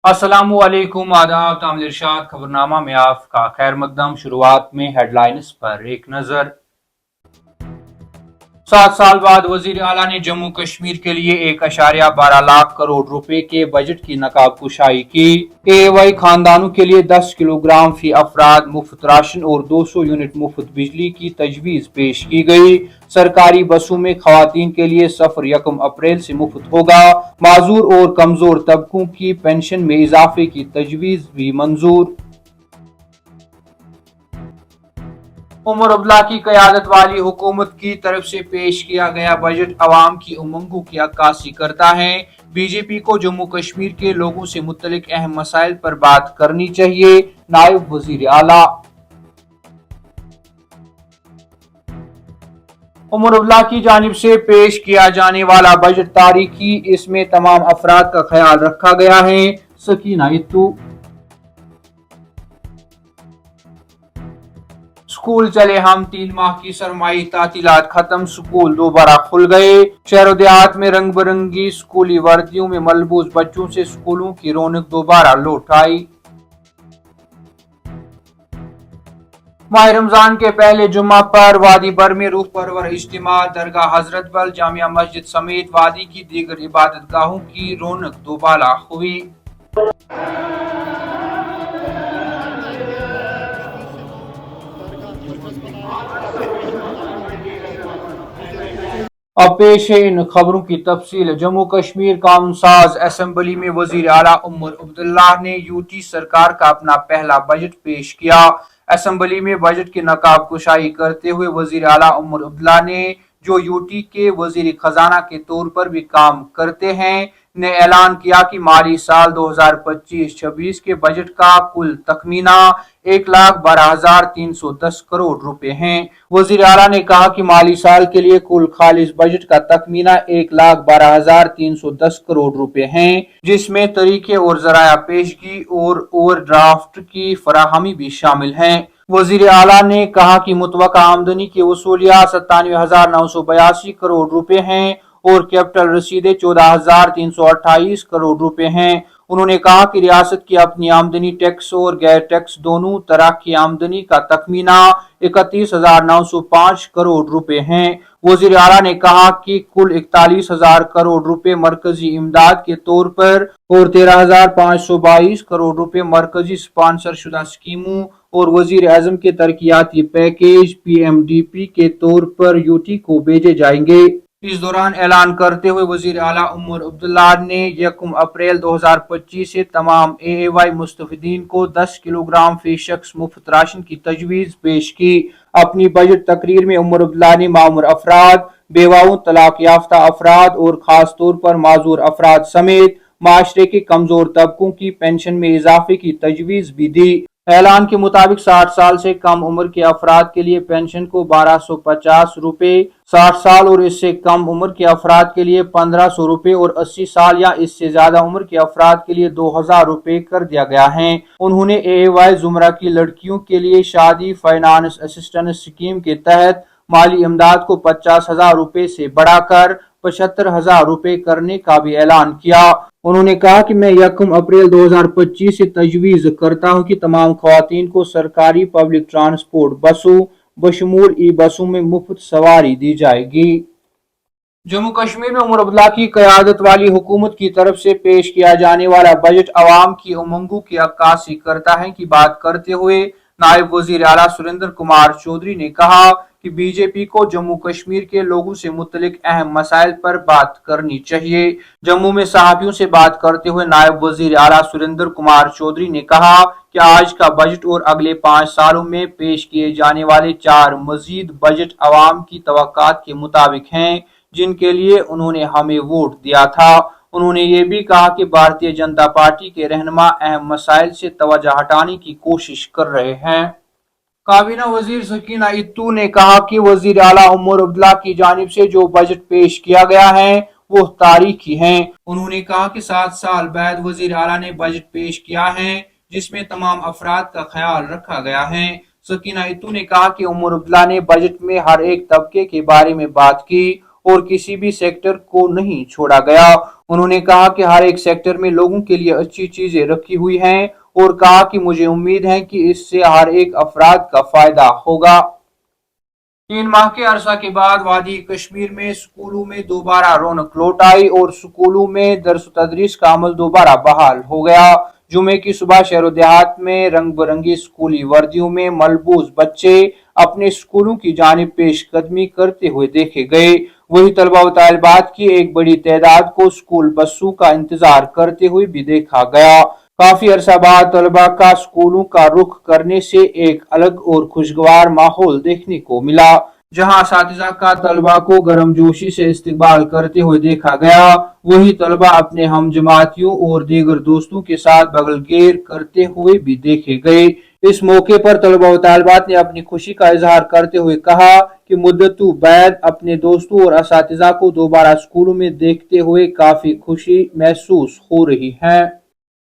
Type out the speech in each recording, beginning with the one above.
अस्सलामु अलैकुम, आदाब, तामिल इरशाद खबरनामा में आपका खैर मकदम। शुरुआत में हेडलाइंस पर एक नजर। 7 साल बाद वजीर आला ने जम्मू कश्मीर के लिए 1.12 लाख करोड़ रुपए के बजट की नकाब कुशाई की। AY खानदानों के लिए 10 किलोग्राम फी अफराद मुफ्त राशन और 200 यूनिट मुफ्त बिजली की तजवीज पेश की गई। सरकारी बसों में खवातीन के लिए सफर 1 अप्रैल से मुफ्त होगा। माजूर और कमजोर तबकों की पेंशन में इजाफे की तजवीज भी मंजूर। उमर अब्दुल्ला की क़यादत वाली हुकूमत की तरफ से पेश किया गया बजट अवाम की उमंगों की अक्कासी करता है। BJP को जम्मू कश्मीर के लोगों से मुतल्लिक अहम मसाइल पर बात करनी चाहिए, नायब वजीर आला। उमर अब्दुल्ला की जानिब से पेश किया जाने वाला बजट तारीखी, इसमें तमाम अफराद का ख्याल रखा गया है। सकीना इत्तू। स्कूल चले हम, 3 माह की सरमाई तातीलात खत्म, स्कूल दोबारा खुल गए। शहर देहात में रंग बिरंगी स्कूली वर्दियों में मलबूस बच्चों से स्कूलों की रौनक दोबारा लौट आई। माह रमजान के पहले जुम्मा पर वादी भर में रूह परवर इज्तिमा, दरगाह हजरत बल, जामिया मस्जिद समेत वादी की दीगर इबादत गाहों की रौनक दोबारा हुई। अब पेश है इन खबरों की तफसील। जम्मू कश्मीर कानून साज असेंबली में वजीर आला उमर अब्दुल्ला ने यूटी सरकार का अपना पहला बजट पेश किया। असेंबली में बजट की नकाब कुशाई करते हुए वजीर आला उमर अब्दुल्ला ने, जो यूटी के वजीर खजाना के तौर पर भी काम करते हैं, ने ऐलान किया कि माली साल 2025-26 के बजट का कुल तखमीना 1,12,310 करोड़ रुपए हैं। वजीर आला ने कहा कि माली साल के लिए कुल खालिस बजट का तखमीना 1,12,310 करोड़ रुपए हैं, जिसमें तरीके और जराया पेशगी और ओवरड्राफ्ट की फराहमी भी शामिल हैं। वजीर आला ने कहा कि मुतवक्का आमदनी की वसूलियात 97,982 करोड़ रुपए हैं और कैपिटल रसीदें 14,328 करोड़ रुपए हैं। उन्होंने कहा कि रियासत की अपनी आमदनी टैक्स और गैर टैक्स दोनों तरह की आमदनी का तखमीना 31,905 करोड़ रुपए हैं। वजीर आला ने कहा कि कुल 41,000 करोड़ रुपए मरकजी इमदाद के तौर पर और 13,522 करोड़ रुपए मरकजी स्पॉन्सर शुदा स्कीमों और वजीर आजम के तरक्याती पैकेज PMDP के तौर पर यूटी को भेजे जाएंगे। इस दौरान ऐलान करते हुए वजीर आला उमर अब्दुल्ला ने 1 अप्रैल 2025 से तमाम AAY मुस्तफीदीन को 10 किलोग्राम फी शख्स मुफ्त राशन की तजवीज पेश की। अपनी बजट तकरीर में उमर अब्दुल्ला ने मामूर अफराद, बेवाओं, तलाक याफ्ता अफराद और खास तौर पर माजूर अफराद समेत माशरे के कमजोर तबकों की पेंशन में इजाफे की तजवीज भी दी। ऐलान के मुताबिक 60 साल से कम उम्र के अफराद के लिए पेंशन को 1250 रुपए, 60 साल और इससे कम उम्र के अफराद के लिए 1500 रुपए और 80 साल या इससे ज्यादा उम्र के अफराद के लिए 2000 रुपए कर दिया गया है। उन्होंने AAY जुमरा की लड़कियों के लिए शादी फाइनेंस असिस्टेंस स्कीम के तहत माली इमदाद को 50,000 रुपए से बढ़ाकर 75,000 रुपए करने का भी ऐलान किया। उन्होंने कहा कि मैं 1 अप्रैल 2025 से तजवीज करता हूं कि तमाम खवातीन को सरकारी पब्लिक ट्रांसपोर्ट बसों बशमूल ई बसों में मुफ्त सवारी दी जाएगी। जम्मू कश्मीर में उमर अब्दुल्ला की क़यादत वाली हुकूमत की तरफ से पेश किया जाने वाला बजट अवाम की उमंगों की अक्कासी करता है की बात करते हुए नायब वजीर आला सुरेंद्र कुमार चौधरी ने कहा कि BJP को जम्मू कश्मीर के लोगों से मुतल्लिक अहम मसाइल पर बात करनी चाहिए। जम्मू में सहाफियों से बात करते हुए नायब वजीर आला सुरेंद्र कुमार चौधरी ने कहा कि आज का बजट और अगले 5 सालों में पेश किए जाने वाले 4 मजीद बजट अवाम की तवक्कात के मुताबिक हैं, जिनके लिए उन्होंने हमें वोट दिया था। उन्होंने ये भी कहा कि भारतीय जनता पार्टी के रहनुमा अहम मसाइल से तवज्जो हटाने की कोशिश कर रहे हैं। काबीना वजीर सकीना इत्तू ने कहा कि वजीर आला उमर अब्दुल्ला की जानिब से जो बजट पेश किया गया है वो तारीखी है। उन्होंने कहा कि 7 साल बाद वजीर आला ने बजट पेश किया है जिसमें तमाम अफराद का ख्याल रखा गया है। सकीना इत्तू ने कहा कि उमर अब्दुल्ला ने बजट में हर एक तबके के बारे में बात की और किसी भी सेक्टर को नहीं छोड़ा गया। انہوں نے کہا کہ ہر ایک سیکٹر میں لوگوں کے لیے اچھی چیزیں رکھی ہوئی ہیں اور کہا کہ مجھے امید ہے کہ اس سے ہر ایک افراد کا فائدہ ہوگا۔ 3 ماہ کے عرصہ کے بعد وادی کشمیر میں سکولوں میں دوبارہ رونق لوٹ آئی اور سکولوں میں درس و تدریس کا عمل دوبارہ بحال ہو گیا۔ جمعے کی صبح شہر و دیہات میں رنگ برنگی سکولی وردیوں میں ملبوس بچے اپنے سکولوں کی جانب پیش قدمی کرتے ہوئے دیکھے گئے۔ وہی طلبہ و طالبات کی ایک بڑی تعداد کو سکول بسوں کا انتظار کرتے ہوئے بھی دیکھا گیا۔ کافی عرصہ بعد طلبہ کا سکولوں کا رخ کرنے سے ایک الگ اور خوشگوار ماحول دیکھنے کو ملا، جہاں اساتذہ کا طلبہ کو گرم جوشی سے استقبال کرتے ہوئے دیکھا گیا۔ وہی طلبہ اپنے ہم جماعتیوں اور دیگر دوستوں کے ساتھ بغل گیر کرتے ہوئے بھی دیکھے گئے۔ اس موقع پر طلبہ و طالبات نے اپنی خوشی کا اظہار کرتے ہوئے کہا کہ مدتوں بعد اپنے دوستوں اور اساتذہ کو دوبارہ سکولوں میں دیکھتے ہوئے کافی خوشی محسوس ہو رہی ہے۔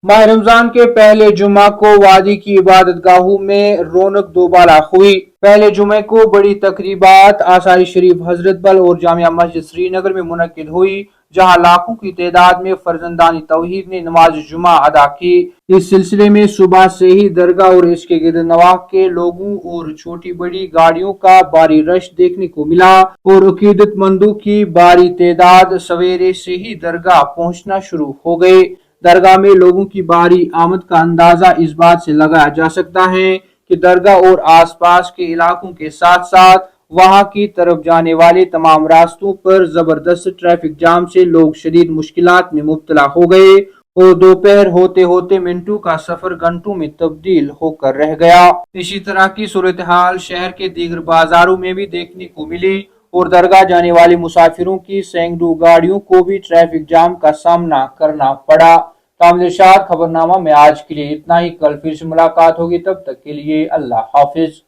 ماہ رمضان کے پہلے جمعہ کو وادی کی عبادت گاہوں میں رونق دوبارہ ہوئی۔ پہلے جمعے کو بڑی تقریبات آثار شریف حضرت بل اور جامع مسجد سری نگر میں منعقد ہوئی، جہاں لاکھوں کی تعداد میں فرزندان توحید نے نماز جمعہ ادا کی۔ اس سلسلے میں صبح سے ہی درگاہ اور اس کے گرد نواح کے لوگوں اور چھوٹی بڑی گاڑیوں کا بھاری رش دیکھنے کو ملا اور عقیدت مندوں کی بھاری تعداد سویرے سے ہی درگاہ پہنچنا شروع ہو گئے۔ درگاہ میں لوگوں کی بھاری آمد کا اندازہ اس بات سے لگایا جا سکتا ہے کہ درگاہ اور آس پاس کے علاقوں کے ساتھ ساتھ وہاں کی طرف جانے والے تمام راستوں پر زبردست ٹریفک جام سے لوگ شدید مشکلات میں مبتلا ہو گئے اور دوپہر ہوتے ہوتے منٹوں کا سفر گھنٹوں میں تبدیل ہو کر رہ گیا۔ اسی طرح کی صورتحال شہر کے دیگر بازاروں میں بھی دیکھنے کو ملی اور درگاہ جانے والے مسافروں کی سینکڑوں گاڑیوں کو بھی ٹریفک جام کا سامنا کرنا پڑا۔ کامل ارشاد خبرنامہ میں آج کے لیے اتنا ہی۔ کل پھر سے ملاقات ہوگی، تب تک کے لیے اللہ حافظ۔